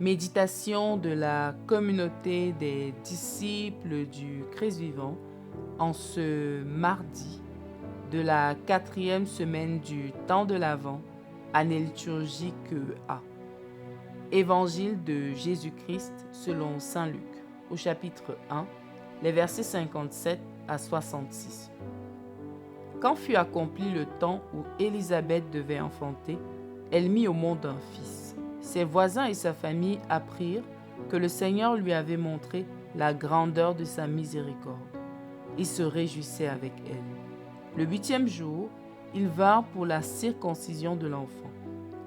Méditation de la communauté des disciples du Christ vivant en ce mardi de la 4e semaine du temps de l'Avent, année liturgique A. Évangile de Jésus-Christ selon saint Luc, au chapitre 1, les versets 57 à 66. Quand fut accompli le temps où Élisabeth devait enfanter, elle mit au monde un fils. Ses voisins et sa famille apprirent que le Seigneur lui avait montré la grandeur de sa miséricorde. Ils se réjouissaient avec elle. Le 8e jour, ils vinrent pour la circoncision de l'enfant.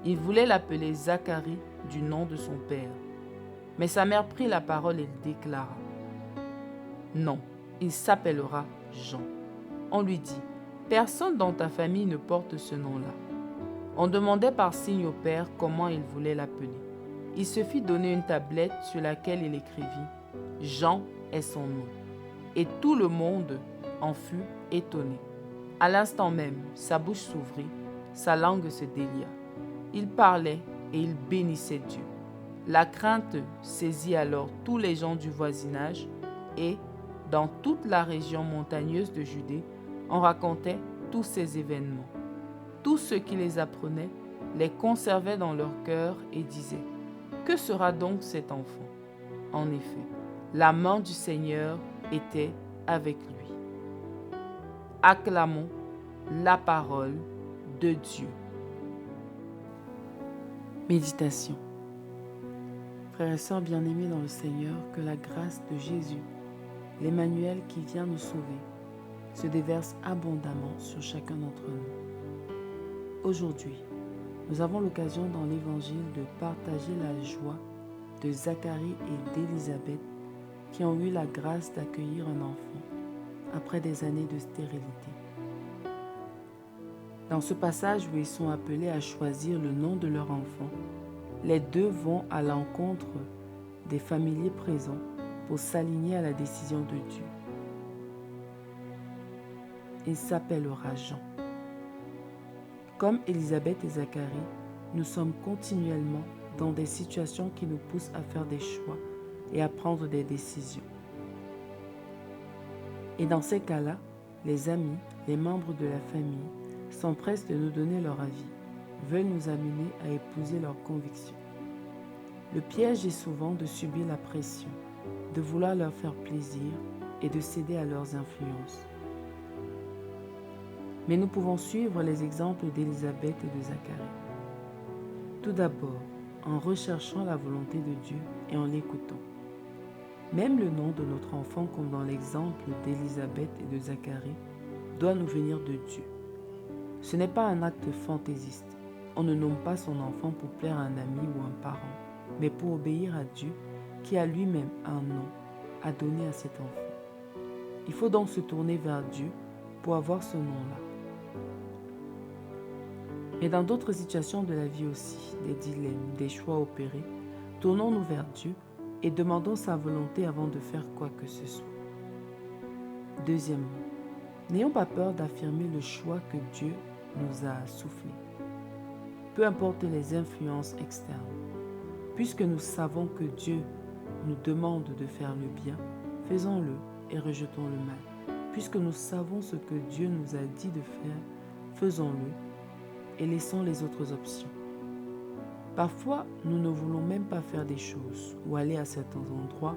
Ils voulaient l'appeler Zacharie du nom de son père. Mais sa mère prit la parole et déclara : « Non, il s'appellera Jean. » On lui dit : « Personne dans ta famille ne porte ce nom-là. » On demandait par signe au père comment il voulait l'appeler. Il se fit donner une tablette sur laquelle il écrivit : « Jean est son nom. » Et tout le monde en fut étonné. À l'instant même, sa bouche s'ouvrit, sa langue se délia. Il parlait et il bénissait Dieu. La crainte saisit alors tous les gens du voisinage et, dans toute la région montagneuse de Judée, on racontait tous ces événements. Tous ceux qui les apprenaient les conservaient dans leur cœur et disaient : « Que sera donc cet enfant ? » En effet, la main du Seigneur était avec lui. Acclamons la parole de Dieu. Méditation. Frères et sœurs bien-aimés dans le Seigneur, que la grâce de Jésus, l'Emmanuel qui vient nous sauver, se déverse abondamment sur chacun d'entre nous. Aujourd'hui, nous avons l'occasion dans l'Évangile de partager la joie de Zacharie et d'Élisabeth qui ont eu la grâce d'accueillir un enfant après des années de stérilité. Dans ce passage où ils sont appelés à choisir le nom de leur enfant, les deux vont à l'encontre des familiers présents pour s'aligner à la décision de Dieu. Il s'appellera Jean. Comme Élisabeth et Zacharie, nous sommes continuellement dans des situations qui nous poussent à faire des choix et à prendre des décisions. Et dans ces cas-là, les amis, les membres de la famille s'empressent de nous donner leur avis, veulent nous amener à épouser leurs convictions. Le piège est souvent de subir la pression, de vouloir leur faire plaisir et de céder à leurs influences. Mais nous pouvons suivre les exemples d'Élisabeth et de Zacharie. Tout d'abord, en recherchant la volonté de Dieu et en l'écoutant. Même le nom de notre enfant, comme dans l'exemple d'Élisabeth et de Zacharie, doit nous venir de Dieu. Ce n'est pas un acte fantaisiste. On ne nomme pas son enfant pour plaire à un ami ou un parent, mais pour obéir à Dieu qui a lui-même un nom à donner à cet enfant. Il faut donc se tourner vers Dieu pour avoir ce nom-là. Mais dans d'autres situations de la vie aussi, des dilemmes, des choix opérés, tournons-nous vers Dieu et demandons sa volonté avant de faire quoi que ce soit. Deuxièmement, n'ayons pas peur d'affirmer le choix que Dieu nous a soufflé. Peu importe les influences externes, puisque nous savons que Dieu nous demande de faire le bien, faisons-le et rejetons le mal. Puisque nous savons ce que Dieu nous a dit de faire, faisons-le et laissons les autres options. Parfois, nous ne voulons même pas faire des choses ou aller à certains endroits,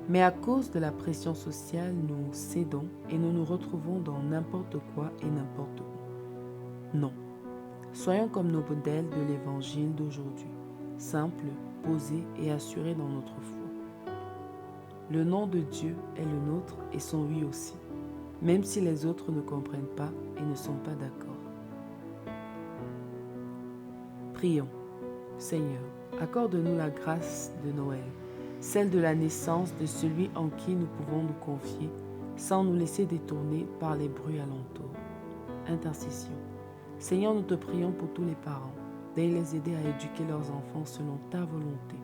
mais à cause de la pression sociale, nous cédons et nous nous retrouvons dans n'importe quoi et n'importe où. Non, soyons comme nos modèles de l'Évangile d'aujourd'hui, simples, posés et assurés dans notre foi. Le nom de Dieu est le nôtre et son oui aussi, même si les autres ne comprennent pas et ne sont pas d'accord. Prions. Seigneur, accorde-nous la grâce de Noël, celle de la naissance de celui en qui nous pouvons nous confier sans nous laisser détourner par les bruits alentours. Intercession. Seigneur, nous te prions pour tous les parents, d'aller les aider à éduquer leurs enfants selon ta volonté.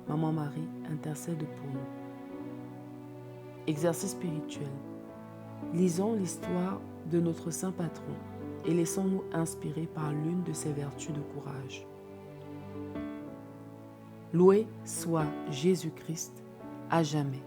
Maman Marie, intercède pour nous. Exercice spirituel. Lisons l'histoire de notre saint patron et laissons-nous inspirer par l'une de ses vertus de courage. Loué soit Jésus-Christ à jamais.